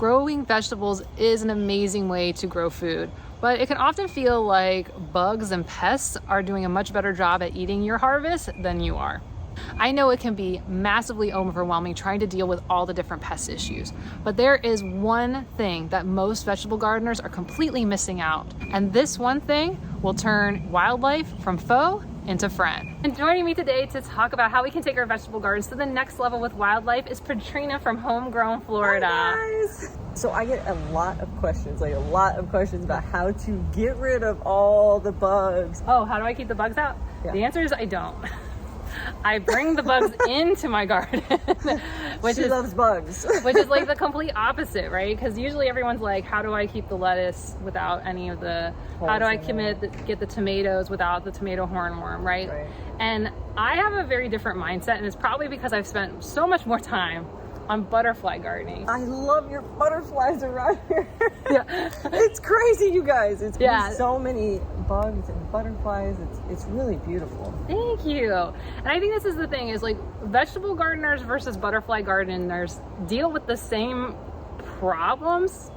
Growing vegetables is an amazing way to grow food, but it can often feel like bugs and pests are doing a much better job at eating your harvest than you are. I know it can be massively overwhelming trying to deal with all the different pest issues, but there is one thing that most vegetable gardeners are completely missing out, and this one thing will turn wildlife from foe into friend. And joining me today to talk about how we can take our vegetable gardens to the next level with wildlife is Petrina from Homegrown Florida. Hi guys! So I get a lot of questions about how to get rid of all the bugs. Oh, how do I keep the bugs out? Yeah. The answer is I don't. I bring the bugs into my garden, She loves bugs. which is like the complete opposite, right? Because usually everyone's like, how do I keep the lettuce without any of the, how do I get the tomatoes without the tomato hornworm, right? And I have a very different mindset, and it's probably because I've spent so much more time on butterfly gardening. I love your butterflies around here. Yeah. It's crazy, you guys. It's so many bugs and butterflies. It's really beautiful. Thank you. And I think this is the thing, is like vegetable gardeners versus butterfly gardeners deal with the same problems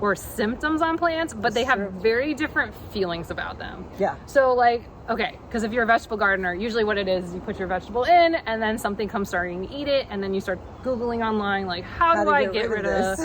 or symptoms on plants, but they have very different feelings about them. Yeah. So like, okay, because if you're a vegetable gardener, usually what it is, you put your vegetable in and then something comes starting to eat it, and then you start Googling online, like, how do I get rid of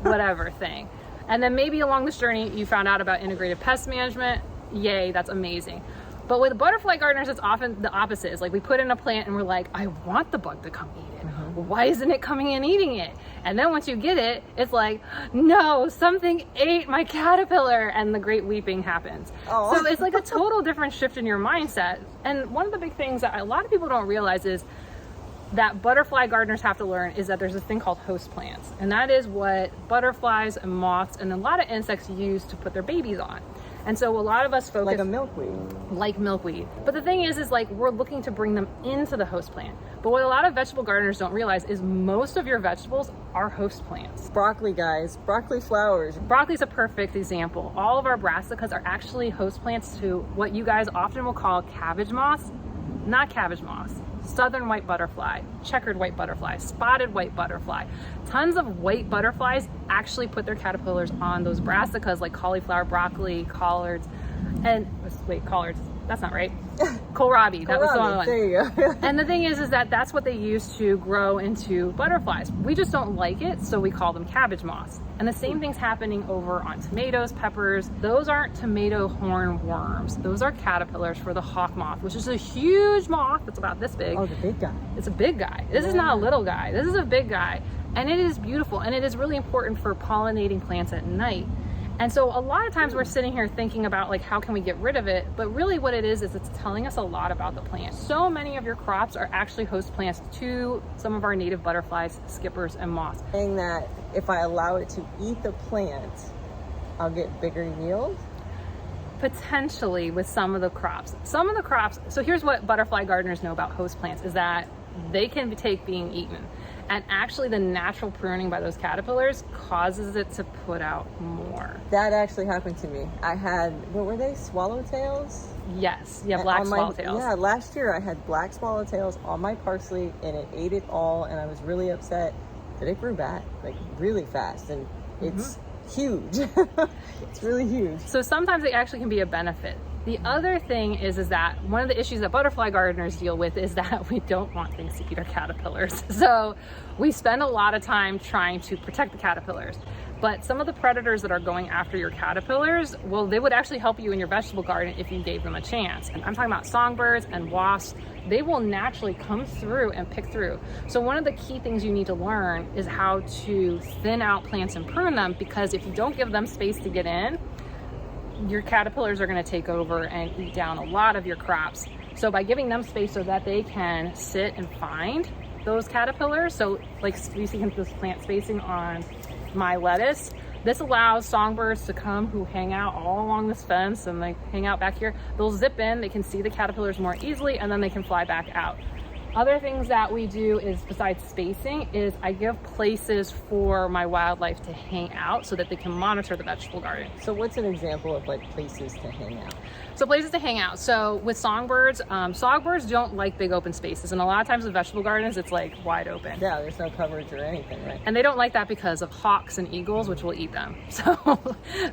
whatever thing? And then maybe along this journey, you found out about integrated pest management. Yay, that's amazing. But with butterfly gardeners, it's often the opposite. It's like we put in a plant and we're like, I want the bug to come eat it. Why isn't it coming and eating it? And then once you get it, it's like, no, something ate my caterpillar, and the great weeping happens. Oh. So it's like a total different shift in your mindset. And one of the big things that a lot of people don't realize is that butterfly gardeners have to learn is that there's this thing called host plants. And that is what butterflies and moths and a lot of insects use to put their babies on. And so a lot of us focus like a milkweed. Like milkweed. But the thing is like we're looking to bring them into the host plant. But what a lot of vegetable gardeners don't realize is most of your vegetables are host plants. Broccoli, guys, broccoli flowers. Broccoli's a perfect example. All of our brassicas are actually host plants to what you guys often will call cabbage moths. Not cabbage moths. Southern white butterfly, checkered white butterfly, spotted white butterfly. Tons of white butterflies actually put their caterpillars on those brassicas like cauliflower, broccoli, collards, and wait, collards, that's not right. Kohlrabi, that was the one. There you go. And the thing is that that's what they use to grow into butterflies. We just don't like it, so we call them cabbage moths. And the same thing's happening over on tomatoes, peppers. Those aren't tomato horn worms. Those are caterpillars for the hawk moth, which is a huge moth. It's about this big. Oh, the big guy. It's a big guy. This is not a little guy. This is a big guy. And it is beautiful. And it is really important for pollinating plants at night. And so a lot of times we're sitting here thinking about like, how can we get rid of it? But really what it is it's telling us a lot about the plant. So many of your crops are actually host plants to some of our native butterflies, skippers, and moths. Saying that if I allow it to eat the plant, I'll get bigger yield? Potentially with some of the crops. Some of the crops, so here's what butterfly gardeners know about host plants is that they can take being eaten. And actually the natural pruning by those caterpillars causes it to put out more. That actually happened to me. I had, what were they, swallowtails? Yes, yeah, black swallowtails. Yeah, last year I had black swallowtails on my parsley and it ate it all, and I was really upset that it grew back like really fast, and it's huge. It's really huge. So sometimes it actually can be a benefit. The other thing is that one of the issues that butterfly gardeners deal with is that we don't want things to eat our caterpillars. So we spend a lot of time trying to protect the caterpillars. But some of the predators that are going after your caterpillars, well, they would actually help you in your vegetable garden if you gave them a chance. And I'm talking about songbirds and wasps. They will naturally come through and pick through. So one of the key things you need to learn is how to thin out plants and prune them, because if you don't give them space to get in, your caterpillars are going to take over and eat down a lot of your crops. So by giving them space so that they can sit and find those caterpillars, so like you see this plant spacing on my lettuce, this allows songbirds to come who hang out all along this fence and like hang out back here. They'll zip in, they can see the caterpillars more easily, and then they can fly back out. Other things that we do is, besides spacing, is I give places for my wildlife to hang out so that they can monitor the vegetable garden. So what's an example of like places to hang out? So places to hang out. So with songbirds, songbirds don't like big open spaces. And a lot of times with vegetable gardens, it's like wide open. Yeah, there's no coverage or anything, right? And they don't like that because of hawks and eagles, which will eat them. So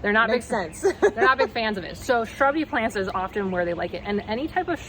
they're not Makes sense. they're not big fans of it. So shrubby plants is often where they like it. And any type of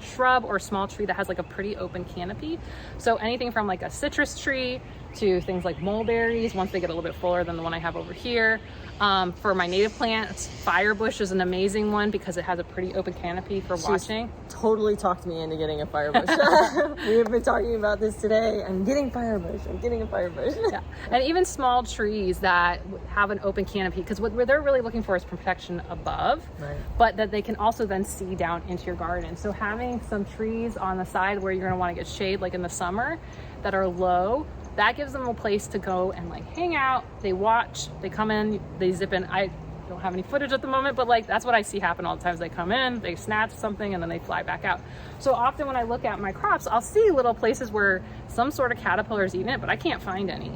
shrub or small tree that has like a pretty open canopy. So anything from like a citrus tree to things like mulberries, once they get a little bit fuller than the one I have over here. For my native plants, Firebush is an amazing one because it has a pretty open canopy for watching. Totally talked me into getting a Firebush. We have been talking about this today. I'm getting Firebush. I'm getting a Firebush. Yeah. And even small trees that have an open canopy, because what they're really looking for is protection above, Right. but that they can also then see down into your garden. So having some trees on the side where you're going to want to get shade, like in the summer, that are low, that gives them a place to go and like hang out. They watch, they come in, they zip in. I don't have any footage at the moment, but like that's what I see happen all the times. They come in, they snatch something, and then they fly back out. So often when I look at my crops, I'll see little places where some sort of caterpillar is eating it, but I can't find any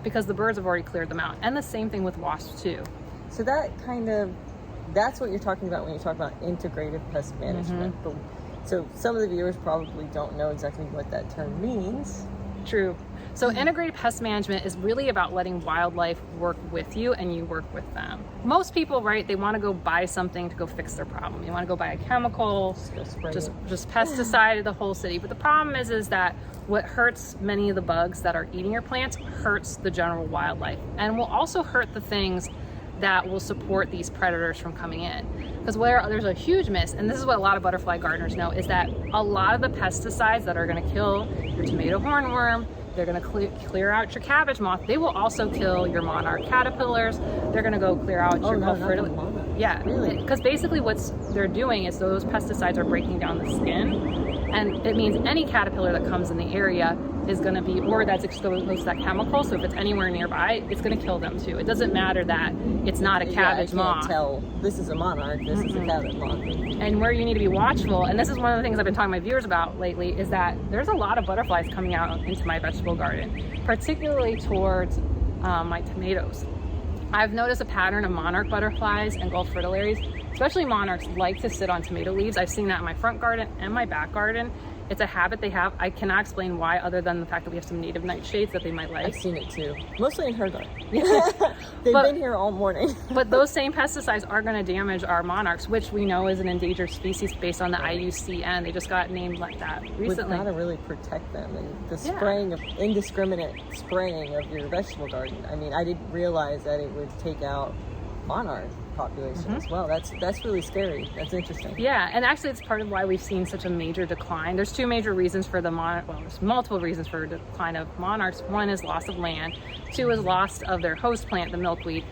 because the birds have already cleared them out. And the same thing with wasps too. So that's what you're talking about when you talk about integrative pest management. So some of the viewers probably don't know exactly what that term means. True. So integrated pest management is really about letting wildlife work with you and you work with them. Most people, right, they want to go buy something to go fix their problem. You want to go buy a chemical, just pesticide the whole city. But the problem is that what hurts many of the bugs that are eating your plants hurts the general wildlife and will also hurt the things that will support these predators from coming in. Because where there's a huge miss, and this is what a lot of butterfly gardeners know, is that a lot of the pesticides that are going to kill your tomato hornworm, they're going to clear out your cabbage moth. They will also kill your monarch caterpillars. They're going to go clear out your Gulf Yeah, really? Because basically what they're doing is those pesticides are breaking down the skin, and it means any caterpillar that comes in the area is going to be, or that's exposed to that chemical. So if it's anywhere nearby, it's going to kill them too. It doesn't matter that it's not a cabbage moth. I can't tell this is a monarch, this is a cabbage moth. And where you need to be watchful, and this is one of the things I've been talking to my viewers about lately, is that there's a lot of butterflies coming out into my vegetable garden, particularly towards my tomatoes. I've noticed a pattern of monarch butterflies and Gulf fritillaries, especially monarchs, like to sit on tomato leaves. I've seen that in my front garden and my back garden. It's a habit they have. I cannot explain why, other than the fact that we have some native nightshades that they might like. I've seen it too, mostly in her garden. They've been here all morning. But those same pesticides are going to damage our monarchs, which we know is an endangered species based on the IUCN. They just got named like that recently. We've got to really protect them, and the spraying of indiscriminate spraying of your vegetable garden. I mean, I didn't realize that it would take out monarch population as well. That's really scary. That's interesting. Yeah, and actually it's part of why we've seen such a major decline. There's two major reasons for there's multiple reasons for decline of monarchs. One is loss of land. Two is loss of their host plant, the milkweed.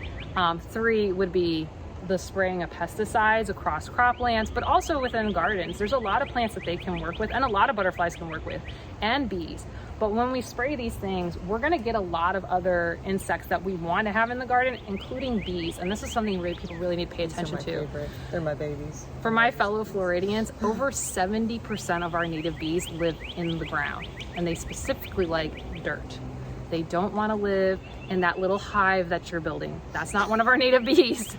Three would be the spraying of pesticides across croplands, but also within gardens. There's a lot of plants that they can work with, and a lot of butterflies can work with, and bees. But when we spray these things, we're going to get a lot of other insects that we want to have in the garden, including bees. And this is something people really need to pay attention to. Favorite. They're my babies. For my fellow Floridians, over 70% of our native bees live in the ground, and they specifically like dirt. They don't want to live in that little hive that you're building. That's not one of our native bees.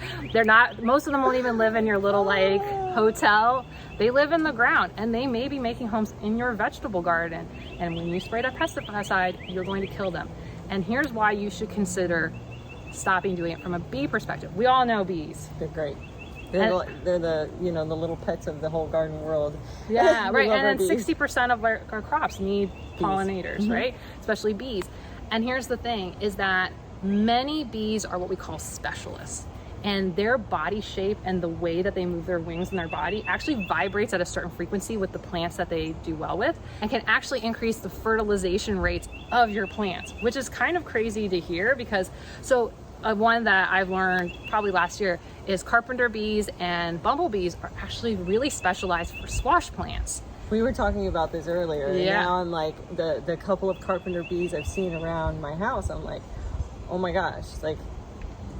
Most of them won't even live in your little like hotel. They live in the ground, and they may be making homes in your vegetable garden. And when you spray that pesticide, you're going to kill them. And here's why you should consider stopping doing it from a bee perspective. We all know bees. They're great. They're the the little pets of the whole garden world. Yeah, right. And then 60% of our crops need pollinators, right? Especially bees. And here's the thing, is that many bees are what we call specialists. And their body shape and the way that they move their wings in their body actually vibrates at a certain frequency with the plants that they do well with, and can actually increase the fertilization rates of your plants, which is kind of crazy to hear. Because one that I've learned probably last year is carpenter bees and bumblebees are actually really specialized for squash plants. We were talking about this earlier. Yeah. And now I'm like, the couple of carpenter bees I've seen around my house, I'm like, oh my gosh, like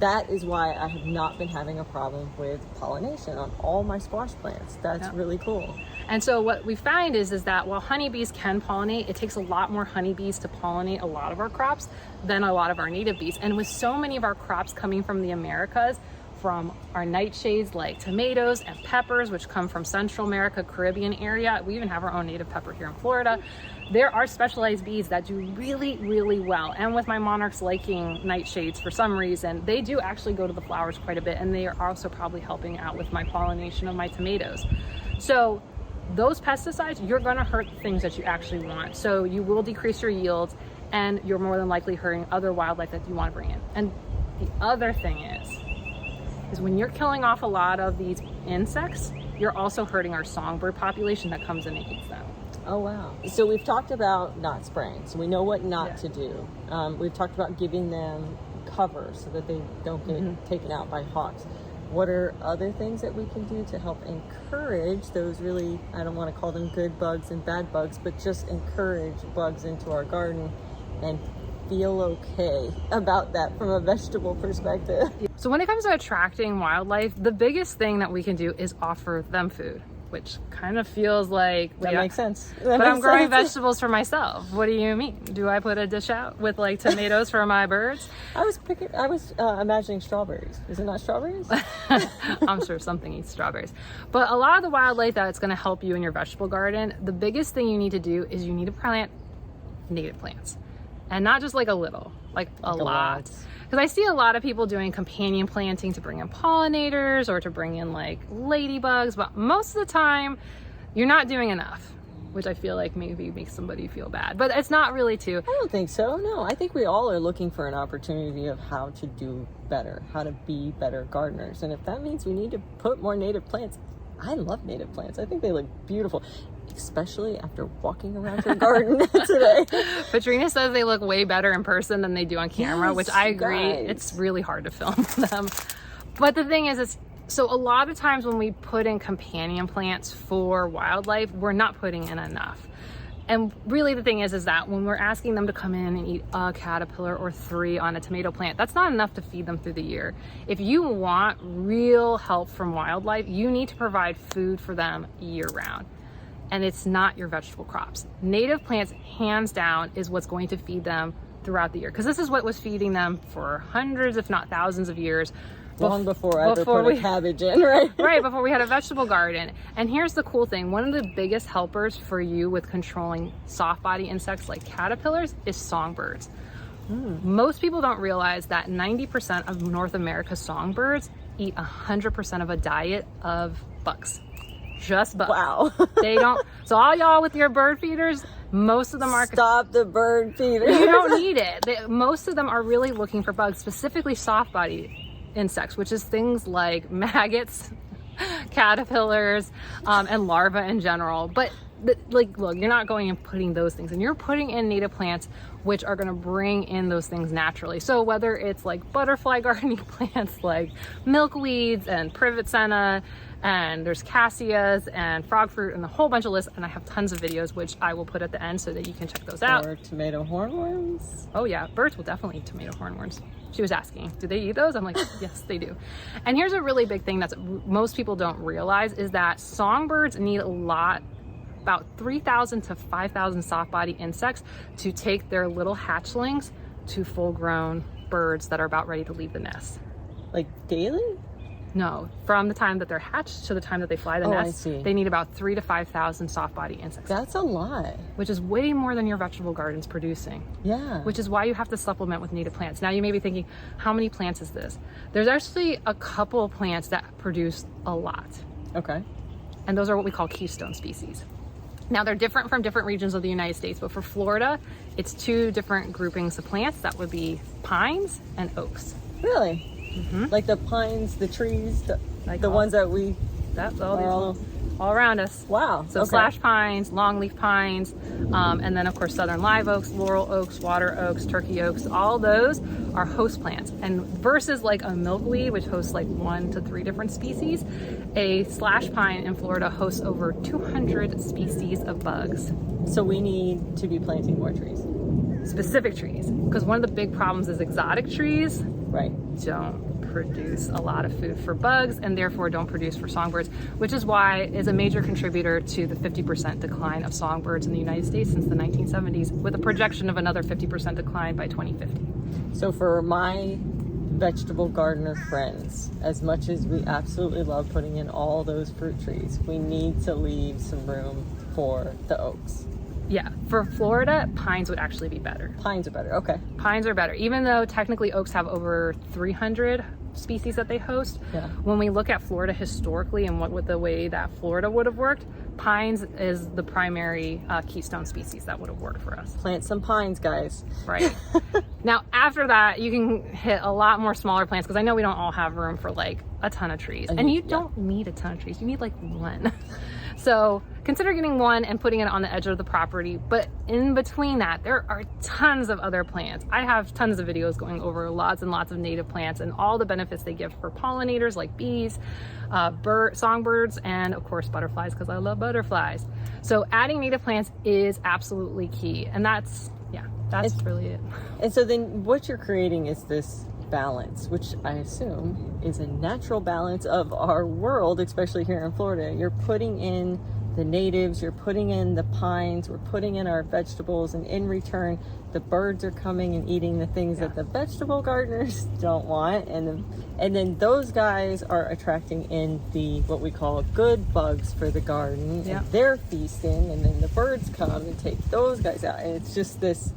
that is why I have not been having a problem with pollination on all my squash plants. That's really cool. And so what we find is that while honeybees can pollinate, it takes a lot more honeybees to pollinate a lot of our crops than a lot of our native bees. And with so many of our crops coming from the Americas, from our nightshades like tomatoes and peppers, which come from Central America, Caribbean area. We even have our own native pepper here in Florida. There are specialized bees that do really, really well. And with my monarchs liking nightshades for some reason, they do actually go to the flowers quite a bit, and they are also probably helping out with my pollination of my tomatoes. So those pesticides, you're gonna hurt the things that you actually want. So you will decrease your yields, and you're more than likely hurting other wildlife that you wanna bring in. And the other thing is when you're killing off a lot of these insects, you're also hurting our songbird population that comes in and eats them. Oh, wow. So we've talked about not spraying, so we know what not to do. We've talked about giving them cover so that they don't get taken out by hawks. What are other things that we can do to help encourage those really, I don't want to call them good bugs and bad bugs, but just encourage bugs into our garden and feel okay about that from a vegetable perspective? So when it comes to attracting wildlife, the biggest thing that we can do is offer them food, which kind of feels like that makes sense. But I'm growing vegetables for myself. What do you mean? Do I put a dish out with like tomatoes for my birds? I was imagining strawberries. Is it not strawberries? I'm sure something eats strawberries. But a lot of the wildlife that's going to help you in your vegetable garden, the biggest thing you need to do is you need to plant native plants. And not just like a little, like a lot. Because I see a lot of people doing companion planting to bring in pollinators or to bring in like ladybugs, but most of the time you're not doing enough, which I feel like maybe makes somebody feel bad, but it's not really too. I don't think so. No, I think we all are looking for an opportunity of how to do better, how to be better gardeners. And if that means we need to put more native plants, I love native plants. I think they look beautiful, especially after walking around your garden today. Petrina says they look way better in person than they do on camera, which I agree. Guys. It's really hard to film them. But the thing is, so a lot of times when we put in companion plants for wildlife, we're not putting in enough. And really the thing is that when we're asking them to come in and eat a caterpillar or 3 on a tomato plant, that's not enough to feed them through the year. If you want real help from wildlife, you need to provide food for them year round. And it's not your vegetable crops. Native plants, hands down, is what's going to feed them throughout the year. Because this is what was feeding them for hundreds, if not thousands of years. Long before I ever put a cabbage in, right? Right, before we had a vegetable garden. And here's the cool thing. One of the biggest helpers for you with controlling soft body insects like caterpillars is songbirds. Most people don't realize that 90% of North America's songbirds eat 100% of a diet of bugs. Just bugs. Wow. They don't. So all y'all with your bird feeders, most of them are. Stop the bird feeders. You don't need it. Most of them are really looking for bugs, specifically soft body insects, which is things like maggots, caterpillars, and larvae in general. But like, look, you're not going and putting those things in. You're putting in native plants, which are going to bring in those things naturally. So whether it's like butterfly gardening plants like milkweeds and privet senna, and there's cassias and frog fruit and a whole bunch of lists, and I have tons of videos which I will put at the end so that you can check those out. Or tomato hornworms. Oh yeah, birds will definitely eat tomato hornworms. She was asking, do they eat those? I'm like, yes, they do. And here's a really big thing that most people don't realize is that songbirds need a lot, about 3,000 to 5,000 soft body insects to take their little hatchlings to full grown birds that are about ready to leave the nest. Like daily? No, from the time that they're hatched to the time that they fly the nest, they need about 3,000 to 5,000 soft body insects. That's a lot. Which is way more than your vegetable garden's producing. Yeah. Which is why you have to supplement with native plants. Now you may be thinking, how many plants is this? There's actually a couple of plants that produce a lot. Okay. And those are what we call keystone species. Now they're different from different regions of the United States, but for Florida, it's 2 different groupings of plants. That would be pines and oaks. Really? Like the pines, the trees, the ones that we... That's all around us. Wow. So slash pines, longleaf pines, and then of course southern live oaks, laurel oaks, water oaks, turkey oaks, all those are host plants. And versus like a milkweed, which hosts like 1 to 3 different species, a slash pine in Florida hosts over 200 species of bugs. So we need to be planting more trees. Specific trees, because one of the big problems is exotic trees Right. don't produce a lot of food for bugs and therefore don't produce for songbirds, which is why is a major contributor to the 50% decline of songbirds in the United States since the 1970s, with a projection of another 50% decline by 2050. So for my vegetable gardener friends, as much as we absolutely love putting in all those fruit trees, we need to leave some room for the oaks. Yeah, for Florida, pines would actually be better. Pines are better, okay. Pines are better, even though technically oaks have over 300 species that they host. Yeah. When we look at Florida historically and what with the way that Florida would have worked, pines is the primary keystone species that would have worked for us. Plant some pines, guys. Right. Now, after that, you can hit a lot more smaller plants, because I know we don't all have room for like a ton of trees. And you don't need a ton of trees. You need like one. So consider getting one and putting it on the edge of the property. But in between that, there are tons of other plants. I have tons of videos going over lots and lots of native plants and all the benefits they give for pollinators like bees, songbirds, and of course butterflies, because I love butterflies. So adding native plants is absolutely key. And that's really it. And so then what you're creating is this balance, which I assume is a natural balance of our world, especially here in Florida. You're putting in the natives, you're putting in the pines, we're putting in our vegetables, and in return the birds are coming and eating the things that the vegetable gardeners don't want, and then those guys are attracting in the what we call good bugs for the garden, and they're feasting, and then the birds come and take those guys out, and it's just this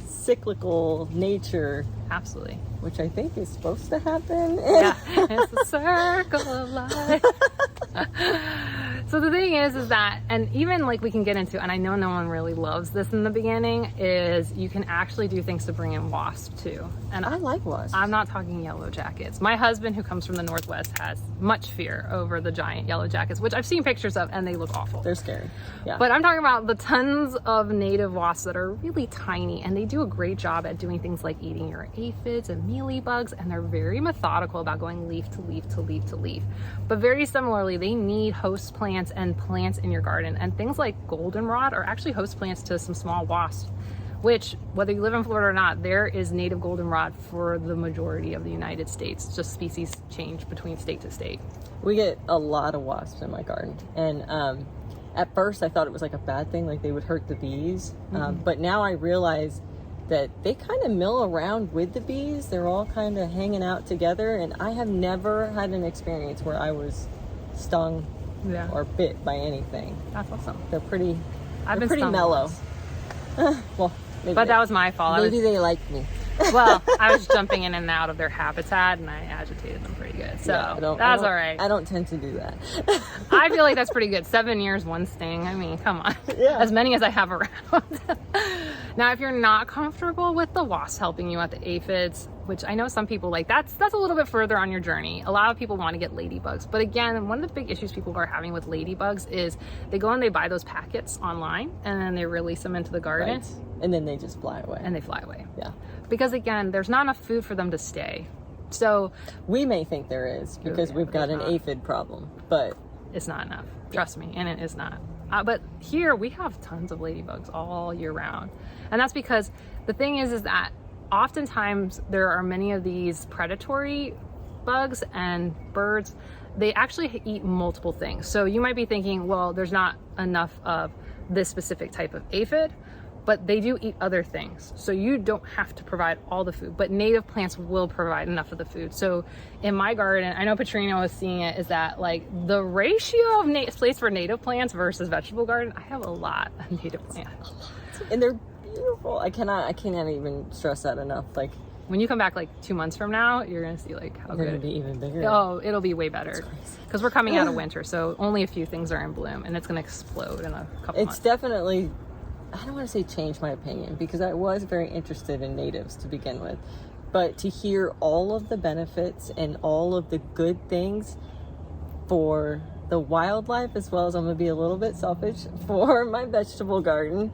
cyclical nature. Absolutely. Which I think is supposed to happen. Yeah, it's the circle of life. So the thing is that, and even like we can get into, and I know no one really loves this in the beginning, is you can actually do things to bring in wasps too. And I like wasps. I'm not talking yellow jackets. My husband, who comes from the Northwest, has much fear over the giant yellow jackets, which I've seen pictures of, and they look awful. They're scary. Yeah. But I'm talking about the tons of native wasps that are really tiny, and they do a great job at doing things like eating your aphids and mealy bugs, and they're very methodical about going leaf to leaf to leaf to leaf. But very similarly, they need host plants and plants in your garden, and things like goldenrod are actually host plants to some small wasps, which, whether you live in Florida or not, there is native goldenrod for the majority of the United States. Just species change between state to state. We get a lot of wasps in my garden, and at first I thought it was like a bad thing, like they would hurt the bees, but now I realize that they kind of mill around with the bees. They're all kind of hanging out together, and I have never had an experience where I was stung or bit by anything. That's awesome. They're pretty I've been pretty stung mellow. Well, maybe but that was my fault. Maybe they liked me. Well, I was jumping in and out of their habitat, and I agitated them pretty good. So that's all right. I don't tend to do that. I feel like that's pretty good. 7 years, one sting. I mean, come on. Yeah. As many as I have around. Now, if you're not comfortable with the wasps helping you at the aphids, which I know some people like, that's a little bit further on your journey. A lot of people want to get ladybugs. But again, one of the big issues people are having with ladybugs is they go and they buy those packets online, and then they release them into the garden. Right. And then they just fly away. And they fly away. Yeah. Because again, there's not enough food for them to stay. So we may think there is because we've got an aphid problem, but it's not enough. Trust me, and it is not. But here we have tons of ladybugs all year round. And that's because the thing is that oftentimes there are many of these predatory bugs and birds. They actually eat multiple things. So you might be thinking, well, there's not enough of this specific type of aphid, but they do eat other things. So you don't have to provide all the food, but native plants will provide enough of the food. So in my garden, I know Petrina was seeing it, is that like the ratio of space for native plants versus vegetable garden, I have a lot of native plants. And they're beautiful. I cannot even stress that enough. Like when you come back like 2 months from now, you're gonna see like how they're good gonna be even bigger. Oh, it'll be way better because we're coming out of winter, so only a few things are in bloom, and it's gonna explode in a couple months. It's definitely, I don't want to say change my opinion, because I was very interested in natives to begin with, but to hear all of the benefits and all of the good things for the wildlife, as well as, I'm going to be a little bit selfish, for my vegetable garden,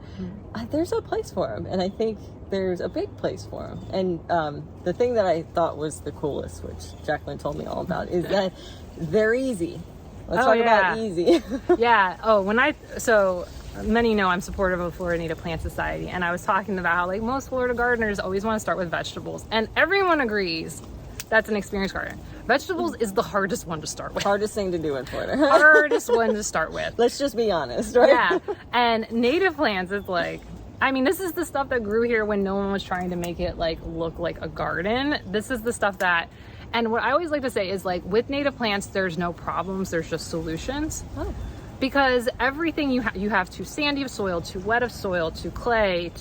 there's a place for them, and I think there's a big place for them. And the thing that I thought was the coolest, which Jacqueline told me all about, is that they're easy. Let's talk about easy. Yeah. Oh, so many know I'm supportive of Florida Native Plant Society, and I was talking about how like most Florida gardeners always want to start with vegetables, and everyone agrees that's an experienced gardener. Vegetables is the hardest one to start with. Hardest thing to do in Florida. Hardest one to start with. Let's just be honest, right? Yeah. And native plants is like, I mean, this is the stuff that grew here when no one was trying to make it like look like a garden. This is the stuff that, and what I always like to say is like with native plants, there's no problems, there's just solutions. Oh. Because everything you have too sandy of soil, too wet of soil, too clay,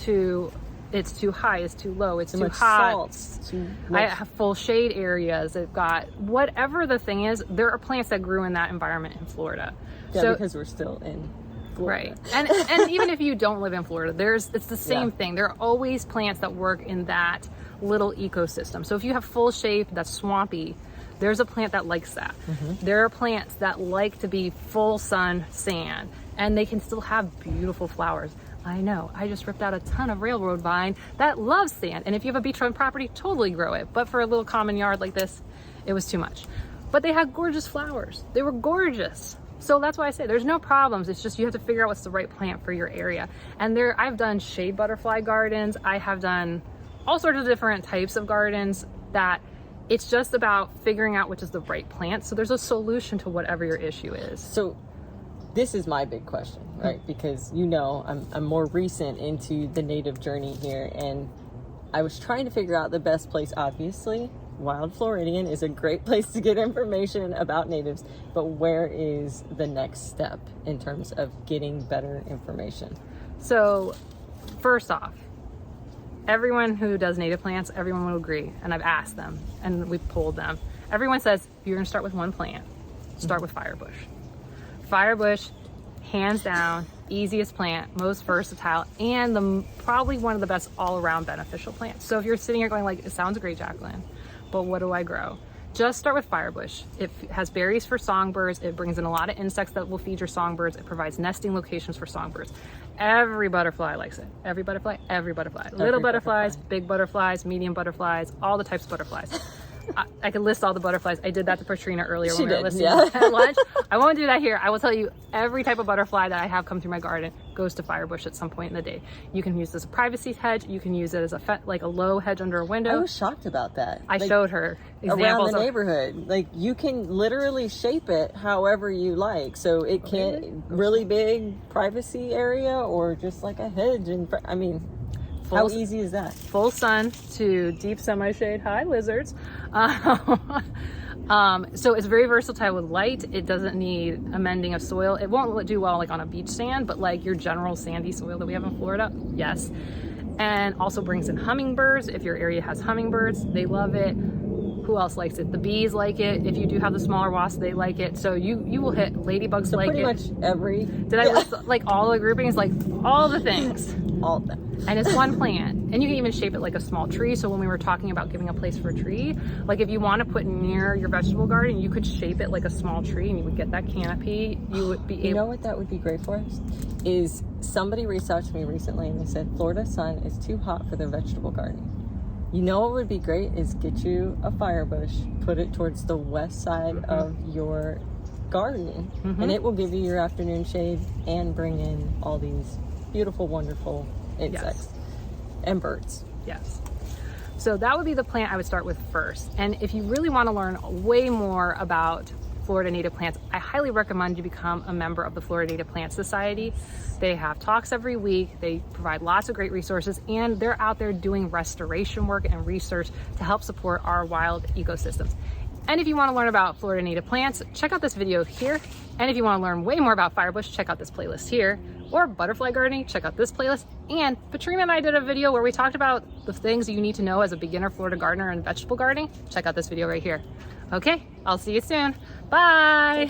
it's too high, it's too low, it's too hot. I have full shade areas. They've got whatever the thing is. There are plants that grew in that environment in Florida. Yeah, so, because we're still in Florida. Right. And even if you don't live in Florida, it's the same thing. There are always plants that work in that little ecosystem. So if you have full shade that's swampy, there's a plant that likes that. There are plants that like to be full sun, sand, and they can still have beautiful flowers. I know, I just ripped out a ton of railroad vine that loves sand. And if you have a beachfront property, totally grow it. But for a little common yard like this, it was too much. But they had gorgeous flowers. They were gorgeous. So that's why I say there's no problems. It's just you have to figure out what's the right plant for your area. And I've done shade butterfly gardens. I have done all sorts of different types of gardens that it's just about figuring out which is the right plant. So there's a solution to whatever your issue is. So this is my big question, right? Because I'm more recent into the native journey here, and I was trying to figure out the best place. Obviously, Wild Floridian is a great place to get information about natives, but where is the next step in terms of getting better information? So first off, everyone who does native plants, everyone will agree, and I've asked them and we've polled them. Everyone says you're gonna start with one plant, start with Firebush. Firebush, hands down, easiest plant, most versatile, and probably one of the best all-around beneficial plants. So if you're sitting here going like, it sounds great, Jacqueline, but what do I grow? Just start with Firebush. It has berries for songbirds. It brings in a lot of insects that will feed your songbirds. It provides nesting locations for songbirds. Every butterfly likes it. Every butterfly, every butterfly. Little butterflies, big butterflies, medium butterflies, all the types of butterflies. I could list all the butterflies. I did that to Petrina earlier when we were listening at lunch. I won't do that here. I will tell you every type of butterfly that I have come through my garden goes to Firebush at some point in the day. You can use this as a privacy hedge. You can use it as a low hedge under a window. I was shocked about that. I showed her examples around the neighborhood. Like you can literally shape it however you like. So it can really big privacy area or just like a hedge. And I mean, how easy is that? Full sun to deep semi-shade, high lizards. So it's very versatile with light. It doesn't need amending of soil. It won't do well like on a beach sand, but like your general sandy soil that we have in Florida, yes. And also brings in hummingbirds. If your area has hummingbirds, they love it. Who else likes it? The bees like it. If you do have the smaller wasps, they like it. So you will hit ladybugs, so like pretty it. Much every. Did I list like all the groupings? Like all the things. All of them. And it's one plant. And you can even shape it like a small tree. So when we were talking about giving a place for a tree, like if you want to put near your vegetable garden, you could shape it like a small tree and you would get that canopy. You would be able. You know what that would be great for us? Is somebody reached out to me recently and they said Florida sun is too hot for their vegetable garden. You know what would be great is get you a Firebush, put it towards the west side of your garden, and it will give you your afternoon shade and bring in all these beautiful, wonderful insects and birds. Yes. So that would be the plant I would start with first. And if you really want to learn way more about Florida native plants, I highly recommend you become a member of the Florida Native Plant Society. They have talks every week. They provide lots of great resources, and they're out there doing restoration work and research to help support our wild ecosystems. And if you want to learn about Florida native plants, check out this video here. And if you want to learn way more about Firebush, check out this playlist here. Or butterfly gardening, check out this playlist. And Petrina and I did a video where we talked about the things you need to know as a beginner Florida gardener and vegetable gardening. Check out this video right here. Okay, I'll see you soon. Bye.